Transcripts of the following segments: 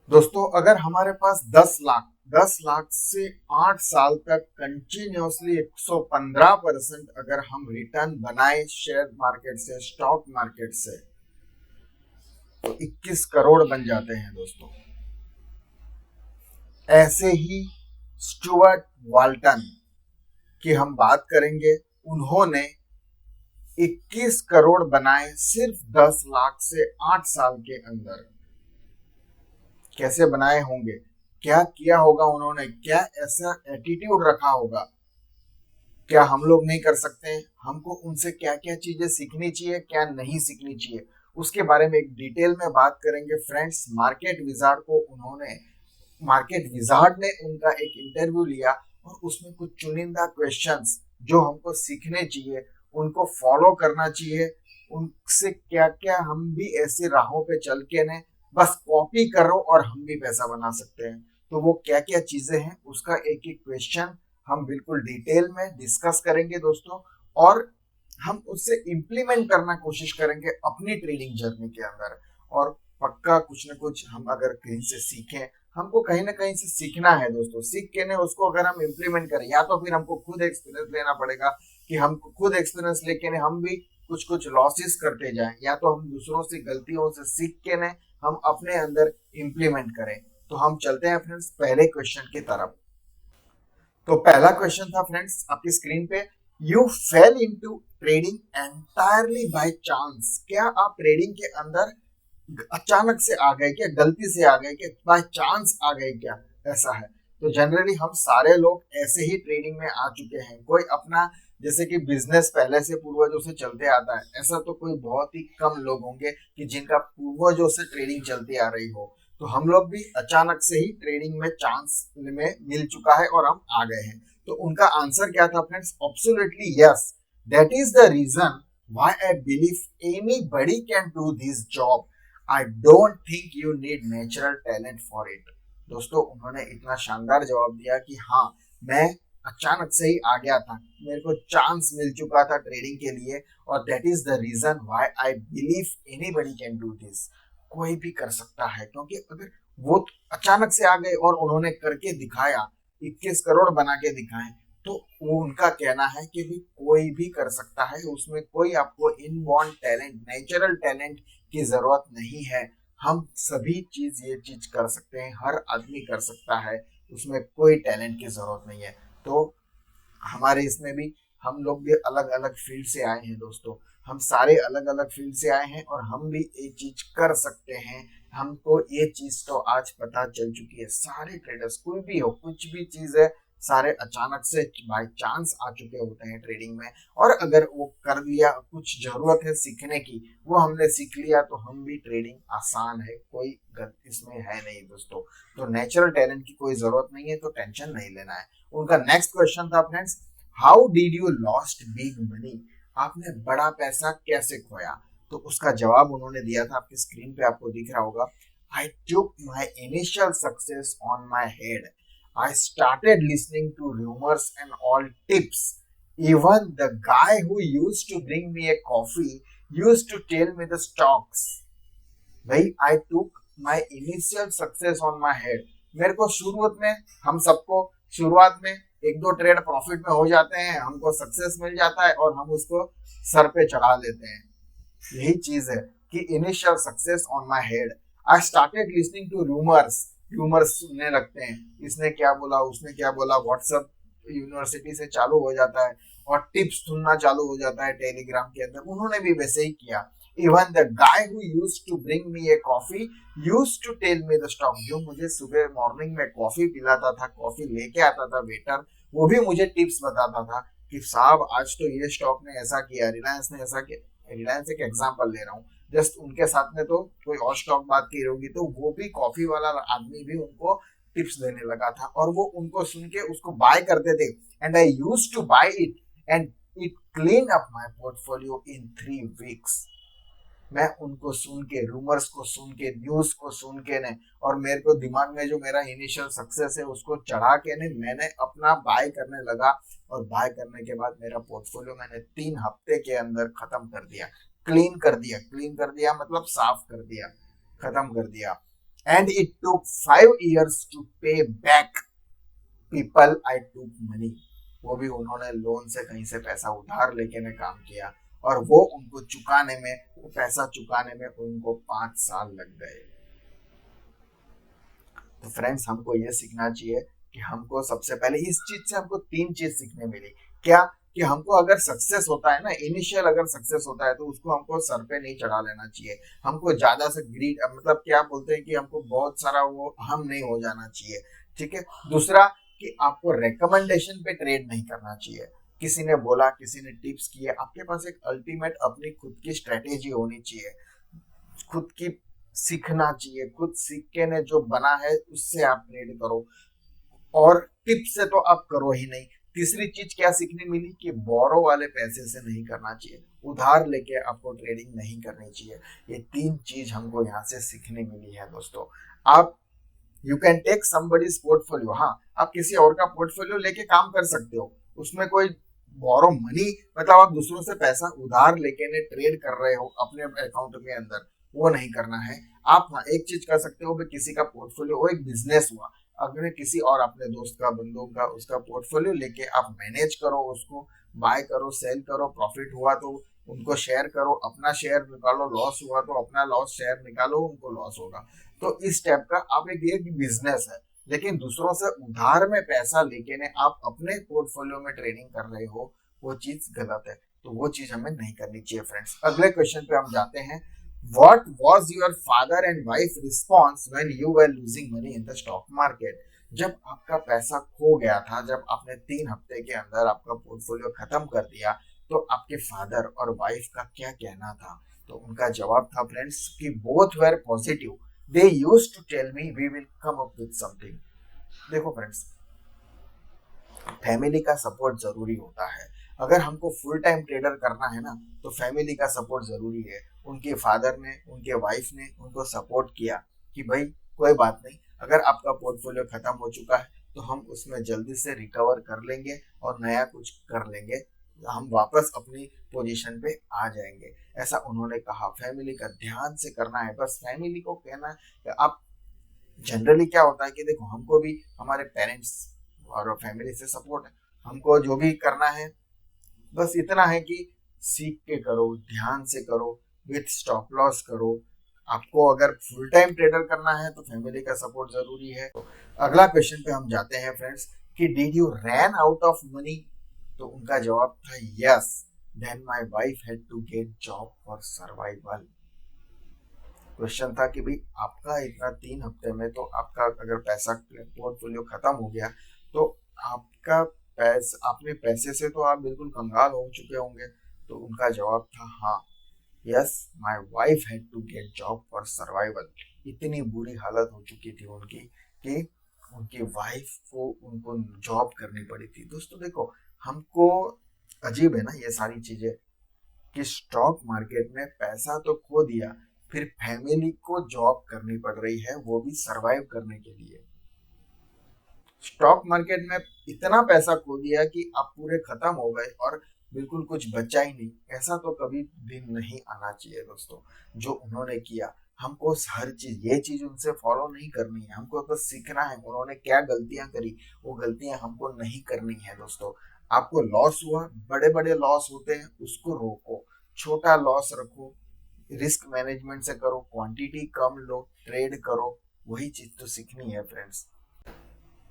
दोस्तों, अगर हमारे पास 10 लाख से 8 साल तक कंटिन्यूअसली 115% अगर हम रिटर्न बनाए शेयर मार्केट से, स्टॉक मार्केट से, तो 21 करोड़ बन जाते हैं दोस्तों। ऐसे ही स्टुअर्ट वाल्टन की हम बात करेंगे। उन्होंने 21 करोड़ बनाए सिर्फ 10 लाख से 8 साल के अंदर। कैसे बनाए होंगे, क्या किया होगा उन्होंने, क्या ऐसा एटीट्यूड रखा होगा, क्या हम लोग नहीं कर सकते हैं? हमको उनसे क्या क्या चीजें सीखनी चाहिए, क्या नहीं सीखनी चाहिए, उसके बारे में एक डिटेल में बात करेंगे फ्रेंड्स। मार्केट विजार्ड ने उनका एक इंटरव्यू लिया और उसमें कुछ चुनिंदा क्वेश्चंस जो हमको सीखने चाहिए, उनको फॉलो करना चाहिए। उनसे क्या क्या हम भी ऐसे राहों पे चल के ने बस कॉपी करो और हम भी पैसा बना सकते हैं। तो वो क्या क्या चीजें हैं, उसका एक एक क्वेश्चन हम बिल्कुल डिटेल में डिस्कस करेंगे दोस्तों। और हम उससे इम्प्लीमेंट करना कोशिश करेंगे अपनी ट्रेडिंग जर्नी के अंदर। और पक्का कुछ न कुछ हम अगर कहीं से सीखें, हमको कहीं ना कहीं से सीखना है दोस्तों। सीख के ने उसको अगर हम इम्प्लीमेंट करें, या तो फिर हमको खुद एक्सपीरियंस लेना पड़ेगा कि हमको खुद एक्सपीरियंस लेके ने हम भी कुछ कुछ लॉसेस करते जाएं, या तो हम दूसरों से गलतियों से सीख के ने हम अपने अंदर इम्प्लीमेंट करें। तो हम चलते हैं फ्रेंड्स पहले क्वेश्चन की तरफ। तो पहला क्वेश्चन था फ्रेंड्स आपकी स्क्रीन पे, you fail into trading entirely by chance. क्या आप ट्रेडिंग के अंदर अचानक से आ गए क्या, गलती से आ गए क्या, बाय चांस आ गए क्या? ऐसा है। तो जनरली हम सारे लोग ऐसे ही ट्रेडिंग में आ चुके हैं। कोई अपना जैसे कि बिजनेस पहले से पूर्वजों से चलते आता है, ऐसा तो कोई बहुत ही कम लोग होंगे कि जिनका पूर्वजों से ट्रेडिंग चलती आ रही हो। तो हम लोग भी अचानक से ही ट्रेडिंग में चांस में मिल चुका है और हम आ गए हैं। तो उनका आंसर क्या था friends? Absolutely yes, that is the reason why I believe anybody can do this job. I don't think you need natural talent for it. दोस्तों, उन्होंने इतना शानदार जवाब दिया कि हाँ, मैं अचानक से ही आ गया था, मेरे को चांस मिल चुका था ट्रेडिंग के लिए, और that is the reason why I believe anybody can do this. कोई भी कर सकता है, क्योंकि अगर वो अचानक से आ गए और उन्होंने करके दिखाया, 21 करोड़ बना के दिखाए, तो वो उनका कहना है कि भी कोई भी कर सकता है। उसमें कोई आपको इनबॉर्न टैलेंट, नेचुरल टैलेंट की जरूरत नहीं है। हम सभी ये चीज कर सकते हैं, हर आदमी कर सकता है, उसमें कोई टैलेंट की जरूरत नहीं है। तो हमारे इसमें भी हम लोग भी अलग अलग फील्ड से आए हैं दोस्तों। हम सारे अलग अलग फील्ड से आए हैं और हम भी ये चीज कर सकते हैं। हमको ये चीज तो आज पता चल चुकी है। सारे ट्रेडर्स, कोई भी हो, कुछ भी चीज है, सारे अचानक से बाय चांस आ चुके होते हैं ट्रेडिंग में। और अगर वो कर लिया, कुछ जरूरत है सीखने की, वो हमने सीख लिया, तो हम भी ट्रेडिंग आसान है, कोई गलती इसमें है नहीं दोस्तों। तो नेचुरल टैलेंट की कोई जरूरत नहीं है, तो टेंशन नहीं लेना है। उनका नेक्स्ट क्वेश्चन था friends, how did you lost big money. आपने बड़ा पैसा कैसे खोया? तो उसका जवाब उन्होंने दिया था, आपकी स्क्रीन पे आपको दिख रहा होगा। I took my initial success on my head. I started listening to rumours and all tips. Even the guy who used to bring me a coffee used to tell me the stocks. भाई, I took my initial success on my head. मेरे को शुरुआत में, हम सबको शुरुआत में एक दो ट्रेड प्रॉफिट में हो जाते हैं, हमको सक्सेस मिल जाता है और हम उसको सर पे चढ़ा लेते हैं। यही चीज है कि initial success on my head. I started listening to rumours. Rumours सुनने लगते हैं, इसने क्या बोला, उसने क्या बोला, व्हाट्सएप यूनिवर्सिटी से चालू हो जाता है और टिप्स सुनना चालू हो जाता है टेलीग्राम के अंदर। उन्होंने भी वैसे ही किया। Even the guy who used to bring me a coffee used to tell me the stock. जो मुझे सुबह मॉर्निंग में कॉफी पिलाता था, कॉफी लेके आता था वेटर, वो भी मुझे टिप्स बताता था कि साहब आज तो ये स्टॉक ने ऐसा किया, रिलायंस ने ऐसा किया। रिलायंस एक एग्जांपल ले रहा हूँ, जस्ट उनके साथ में तो कोई और स्टॉक बात की होगी, तो वो भी कॉफी वाला आदमी भी उनको टिप्स देने लगा था, और वो उनको सुन के उसको बाय करते थे। And I use to buy it and it clean up my portfolio in 3 weeks. मैं उनको सुन के, रूमर्स को सुन के, न्यूज को सुन के ने, और मेरे को दिमाग में जो मेरा इनिशियल सक्सेस है उसको चढ़ा के ने मैंने अपना बाय करने लगा। और बाय करने के बाद मेरा पोर्टफोलियो मैंने 3 हफ्ते के अंदर खत्म कर दिया, क्लीन कर दिया। क्लीन कर दिया मतलब साफ कर दिया, खत्म कर दिया। and it took 5 years to pay back people I took money. वो भी उन्होंने लोन से कहीं से पैसा उधार लेके ने काम किया और वो उनको चुकाने में, वो पैसा चुकाने में उनको 5 साल लग गए। तो फ्रेंड्स हमको ये सीखना चाहिए कि हमको सबसे पहले इस चीज से हमको 3 चीज सीखने मिली। क्या? कि हमको अगर सक्सेस होता है ना, इनिशियल अगर सक्सेस होता है तो उसको हमको सर पे नहीं चढ़ा लेना चाहिए। हमको ज्यादा से ग्रीड, मतलब क्या बोलते हैं कि हमको बहुत सारा वो अहम नहीं हो जाना चाहिए। ठीक है। दूसरा कि आपको रेकमेंडेशन पे ट्रेड नहीं करना चाहिए। किसी ने बोला, किसी ने टिप्स किए, आपके पास एक अल्टीमेट अपनी खुद की स्ट्रेटेजी होनी चाहिए, खुद की सीखना चाहिए, खुद सीख के ने जो बना है उससे आप ट्रेड करो, और टिप से तो आप करो ही नहीं। तीसरी चीज क्या सीखने मिली कि बोरो वाले पैसे से नहीं करना चाहिए, उधार लेके आपको ट्रेडिंग नहीं करनी चाहिए। ये 3 चीज हमको यहाँ से सीखने मिली है दोस्तों। आप you can take somebody's portfolio, हाँ आप किसी और का पोर्टफोलियो लेके काम कर सकते हो, उसमें कोई बोरो मनी, मतलब आप दूसरों से पैसा उधार लेके ने ट्रेड कर रहे हो अपने अकाउंट के अंदर, वो नहीं करना है। आप हाँ एक चीज कर सकते हो, किसी का पोर्टफोलियो हो, एक बिजनेस हुआ, अगर किसी और अपने दोस्त का, बंधु का, उसका पोर्टफोलियो लेके आप मैनेज करो, उसको बाय करो, सेल करो, प्रॉफिट हुआ तो उनको शेयर करो, अपना शेयर निकालो, लॉस हुआ तो अपना लॉस शेयर निकालो, उनको लॉस होगा। तो इस टाइप का आप एक बिजनेस है, लेकिन दूसरों से उधार में पैसा लेके ने आप अपने पोर्टफोलियो में ट्रेडिंग कर रहे हो, वो चीज गलत है। तो वो चीज हमें नहीं करनी चाहिए फ्रेंड्स। अगले क्वेश्चन पे हम जाते हैं। What was your father and wife response when you were losing money in the stock market? जब आपका पैसा खो गया था, जब आपने 3 हफ्ते के अंदर आपका पोर्टफोलियो खत्म कर दिया, तो आपके फादर और वाइफ का क्या कहना था? तो उनका जवाब था फ्रेंड्स कि both were positive, they used to tell me we will come up with something. देखो फ्रेंड्स, फैमिली का सपोर्ट जरूरी होता है। अगर हमको फुल टाइम ट्रेडर करना है ना, तो फैमिली का सपोर्ट जरूरी है। उनके फादर ने, उनके वाइफ ने उनको सपोर्ट किया कि भाई कोई बात नहीं, अगर आपका पोर्टफोलियो खत्म हो चुका है तो हम उसमें जल्दी से रिकवर कर लेंगे और नया कुछ कर लेंगे, हम वापस अपनी पोजीशन पे आ जाएंगे, ऐसा उन्होंने कहा। फैमिली का ध्यान से करना है, बस फैमिली को कहना है कि आप, जनरली क्या होता है कि देखो हमको भी हमारे पेरेंट्स और फैमिली से सपोर्ट है, हमको जो भी करना है बस इतना है कि सीख के करो, ध्यान से करो, विथ स्टॉप लॉस करो। आपको अगर फुल टाइम ट्रेडर करना है तो फैमिली का सपोर्ट जरूरी है। तो अगला क्वेश्चन पे हम जाते हैं फ्रेंड्स कि did you ran out of money? तो उनका जवाब था yes, then my wife had to get job for survival. Question था कि भाई आपका इतना 3 हफ्ते में तो आपका अगर पैसा पोर्टफोलियो खत्म हो गया तो आपका अपने पैसे से तो आप बिल्कुल कंगाल हो चुके होंगे। तो उनका जवाब था हाँ, yes my wife had to get job for survival. इतनी बुरी हालत हो चुकी थी उनकी कि उनकी वाइफ को उनको जॉब करनी पड़ी थी। दोस्तों देखो, हमको अजीब है ना ये सारी चीजें कि स्टॉक मार्केट में पैसा तो खो दिया, फिर फैमिली को जॉब करनी पड़ रही है, वो भी सरवाइव करने के लिए। स्टॉक मार्केट में इतना पैसा खो दिया कि आप पूरे खत्म हो गए और बिल्कुल कुछ बचा ही नहीं। ऐसा तो कभी दिन नहीं आना चाहिए दोस्तों, जो उन्होंने किया। हमको हर चीज, ये चीज उनसे फॉलो नहीं करनी है, हमको बस सीखना है उन्होंने क्या गलतियां करी, वो गलतियां हमको नहीं करनी है दोस्तों। आपको लॉस हुआ, बड़े बड़े लॉस होते हैं, उसको रोको, छोटा लॉस रखो, रिस्क मैनेजमेंट से करो, क्वांटिटी कम लो, ट्रेड करो, वही चीज तो सीखनी है फ्रेंड्स।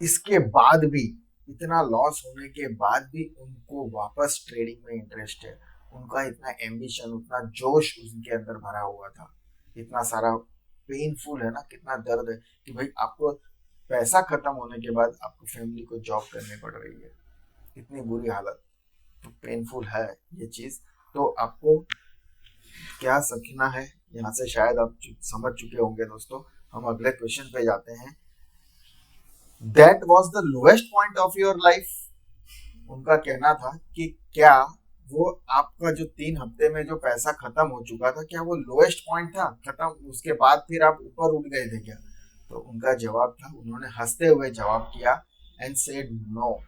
इसके बाद भी, इतना लॉस होने के बाद भी उनको वापस ट्रेडिंग में इंटरेस्ट है। उनका इतना एम्बिशन, उतना जोश उनके अंदर भरा हुआ था, इतना सारा पेनफुल है ना, कितना दर्द है कि भाई आपको पैसा खत्म होने के बाद आपको फैमिली को जॉब करनी पड़ रही है, इतनी बुरी हालत। तो पेनफुल है ये चीज। तो आपको क्या सीखना है यहाँ से शायद आप समझ चुके होंगे दोस्तों। हम अगले क्वेश्चन पे जाते हैं। That was the lowest point of your life? उनका कहना था कि क्या वो आपका जो 3 हफ्ते में जो पैसा खत्म हो चुका था, क्या वो लोएस्ट पॉइंट था खत्म, उसके बाद फिर आप ऊपर उठ गए थे क्या? तो उनका जवाब था, उन्होंने हंसते हुए जवाब किया एंड सेड नो।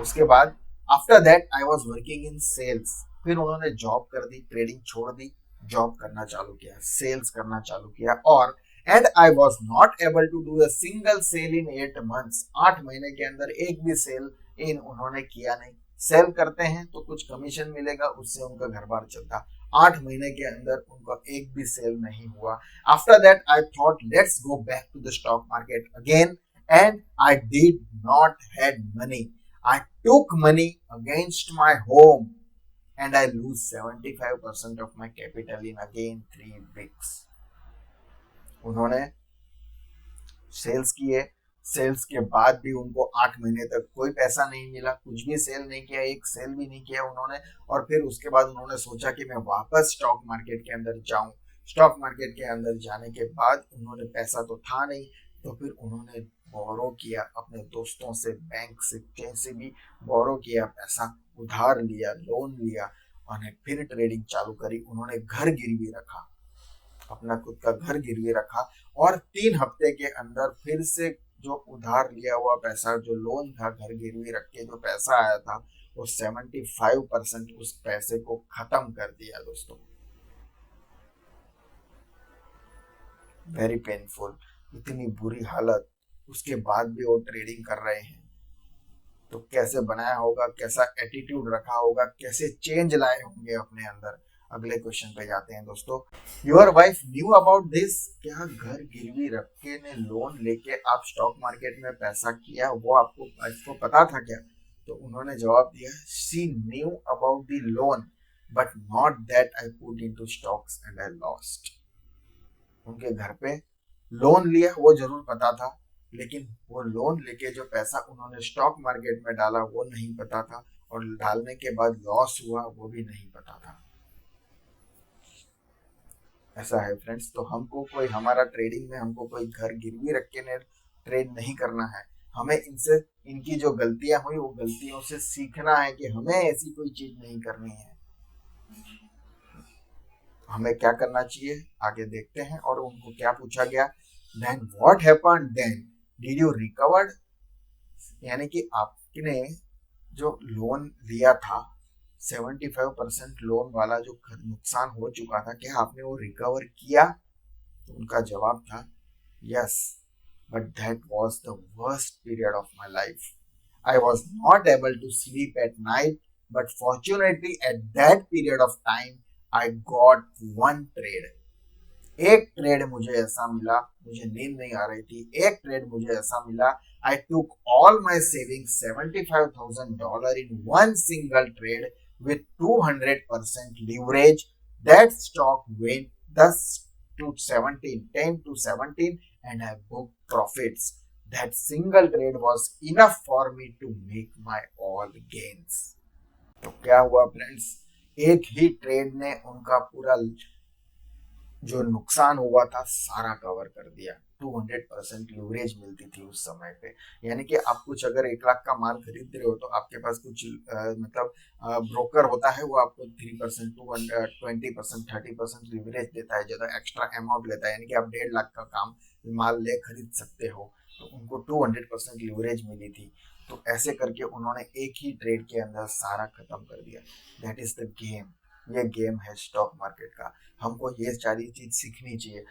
उसके बाद after that I was working in sales. फिर उन्होंने जॉब कर दी, ट्रेडिंग छोड़ दी, जॉब करना चालू किया, सेल्स करना चालू किया, और and I was not able to do a single sale in 8 months। 8 महीने के अंदर एक भी सेल इन उन्होंने किया नहीं। सेल करते हैं तो कुछ कमीशन मिलेगा, उससे उनका घर बार चलता। 8 महीने के अंदर उनका एक भी सेल नहीं हुआ। After that I thought let's go back to the stock market again, and I did not had money. I took money against my home and I lose 75% of my capital in again 3 weeks। उन्होंने sales किए, sales के बाद भी उनको 8 महीने तक कोई पैसा नहीं मिला, कुछ भी सेल नहीं किया, एक सेल भी नहीं किया उन्होंने। और फिर उसके बाद उन्होंने सोचा कि मैं वापस स्टॉक मार्केट के अंदर जाऊं। स्टॉक मार्केट के अंदर जाने के बाद उन्होंने पैसा तो था नहीं, तो फिर उन्होंने बोरो किया अपने दोस्तों से, बैंक से, कहीं से भी बोरो किया, पैसा उधार लिया, लोन लिया, और फिर ट्रेडिंग चालू करी। उन्होंने घर गिरवी रखा, अपना खुद का घर गिरवी रखा, और 3 हफ्ते के अंदर फिर से जो उधार लिया हुआ पैसा, जो लोन था, घर गिरवी रख के जो पैसा आया था, वो 75% उस पैसे को खत्म कर दिया दोस्तों। वेरी पेनफुल, इतनी बुरी हालत, उसके बाद भी वो ट्रेडिंग कर रहे हैं। तो कैसे बनाया होगा, कैसा एटीट्यूड रखा होगा, कैसे चेंज लाए होंगे अपने अंदर। अगले क्वेश्चन पे जाते हैं दोस्तों। Your wife knew about this. क्या घर गिरवी रख के ने लोन लेके आप स्टॉक मार्केट में पैसा किया, वो आपको पता था क्या? तो उन्होंने जवाब दिया, she knew about the loan but not that I put into stocks and I lost. उनके घर पे लोन लिया वो जरूर पता था, लेकिन वो लोन लेके जो पैसा उन्होंने स्टॉक मार्केट में डाला वो नहीं पता था, और डालने के बाद लॉस हुआ वो भी नहीं पता था। ऐसा है फ्रेंड्स। तो हमको कोई, हमारा ट्रेडिंग में हमको कोई घर गिरवी रख के ट्रेड नहीं करना है। हमें इनसे, इनकी जो गलतियां हुई वो गलतियों से सीखना है कि हमें ऐसी कोई चीज नहीं करनी है। हमें क्या करना चाहिए आगे देखते हैं। और उनको क्या पूछा गया, then what happened then, did you recovered, यानी कि आपने जो लोन लिया था 75% लोन वाला जो नुकसान हो चुका था, क्या आपने वो रिकवर किया? तो उनका जवाब था yes, but that was the worst period of my life. I was not able to sleep at night, but fortunately at that period of time I got one trade. एक ट्रेड मुझे ऐसा मिला, मुझे नींद नहीं आ रही थी, एक ट्रेड मुझे ऐसा मिला, I took all my savings, $75,000 in one single trade with 200% leverage. That stock went thus to 17, 10 to 17, and I booked profits. That single trade was enough for me to make my all gains. तो क्या हुआ friends, एक ही trade ने उनका पूरा जो नुकसान हुआ था सारा कवर कर दिया। 200% लीवरेज मिलती थी उस समय पे। यानी कि आप कुछ अगर 1 लाख का माल खरीद रहे हो तो आपके पास कुछ मतलब ब्रोकर होता है, वो आपको 3%, 20%, 30% लीवरेज देता है, ज्यादा एक्स्ट्रा अमाउंट लेता है, यानी कि आप 1.5 लाख का काम माल ले खरीद सकते हो। तो उनको 200% लीवरेज मिली थी। तो ऐसे करके उन्होंने एक ही ट्रेड के अंदर सारा खत्म कर दिया। That is the game. ये गेम है स्टॉक मार्केट का। हमको ये सारी चीज सीखनी चाहिए।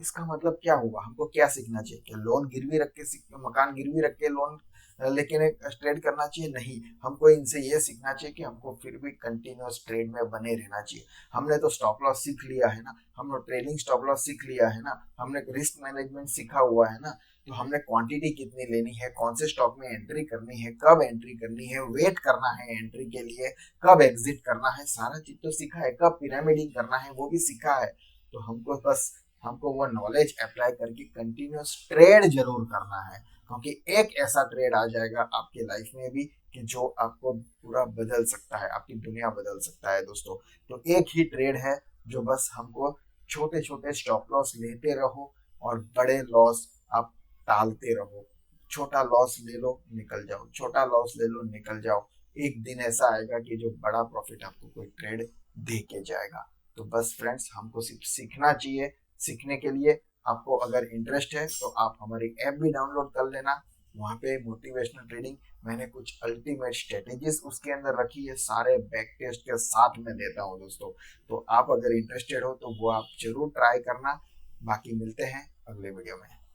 इसका मतलब क्या हुआ, हमको क्या सीखना चाहिए कि लोन गिरवी रख के, मकान गिरवी रख के लोन लेकिन एक ट्रेड करना चाहिए? नहीं, हमको इनसे ये सीखना चाहिए कि हमको फिर भी कंटिन्यूअस ट्रेड में बने रहना चाहिए। हमने तो स्टॉप लॉस सीख लिया है ना, हमने ट्रेडिंग स्टॉप लॉस सीख लिया है ना, हमने रिस्क मैनेजमेंट सीखा हुआ है ना, तो हमने क्वांटिटी कितनी लेनी है, कौन से स्टॉक में एंट्री करनी है, कब एंट्री करनी है, वेट करना है एंट्री के लिए, कब एग्जिट करना है, सारा चीज तो सीखा है। कब पिरामिडिंग करना है वो भी सीखा है। तो हमको वो नॉलेज अप्लाई करके कंटिन्यूअस ट्रेड जरूर करना है, क्योंकि एक ऐसा ट्रेड आ जाएगा आपकी लाइफ में भी कि जो आपको पूरा बदल सकता है, आपकी दुनिया बदल सकता है दोस्तों। तो एक ही ट्रेड है जो बस हमको छोटे छोटे स्टॉप लॉस लेते रहो और बड़े लॉस आप टालते रहो। छोटा लॉस ले लो निकल जाओ, छोटा लॉस ले लो निकल जाओ। एक दिन ऐसा आएगा कि जो बड़ा प्रॉफिट आपको कोई ट्रेड दे के जाएगा। तो बस फ्रेंड्स, हमको सिर्फ सीखना चाहिए। सीखने के लिए आपको अगर इंटरेस्ट है तो आप हमारी ऐप भी डाउनलोड कर लेना। वहाँ पे मोटिवेशनल ट्रेडिंग मैंने कुछ अल्टीमेट स्ट्रेटेजीज उसके अंदर रखी है, सारे बैक टेस्ट के साथ में देता हूँ दोस्तों। तो आप अगर इंटरेस्टेड हो तो वो आप जरूर ट्राई करना। बाकी मिलते हैं अगले वीडियो में।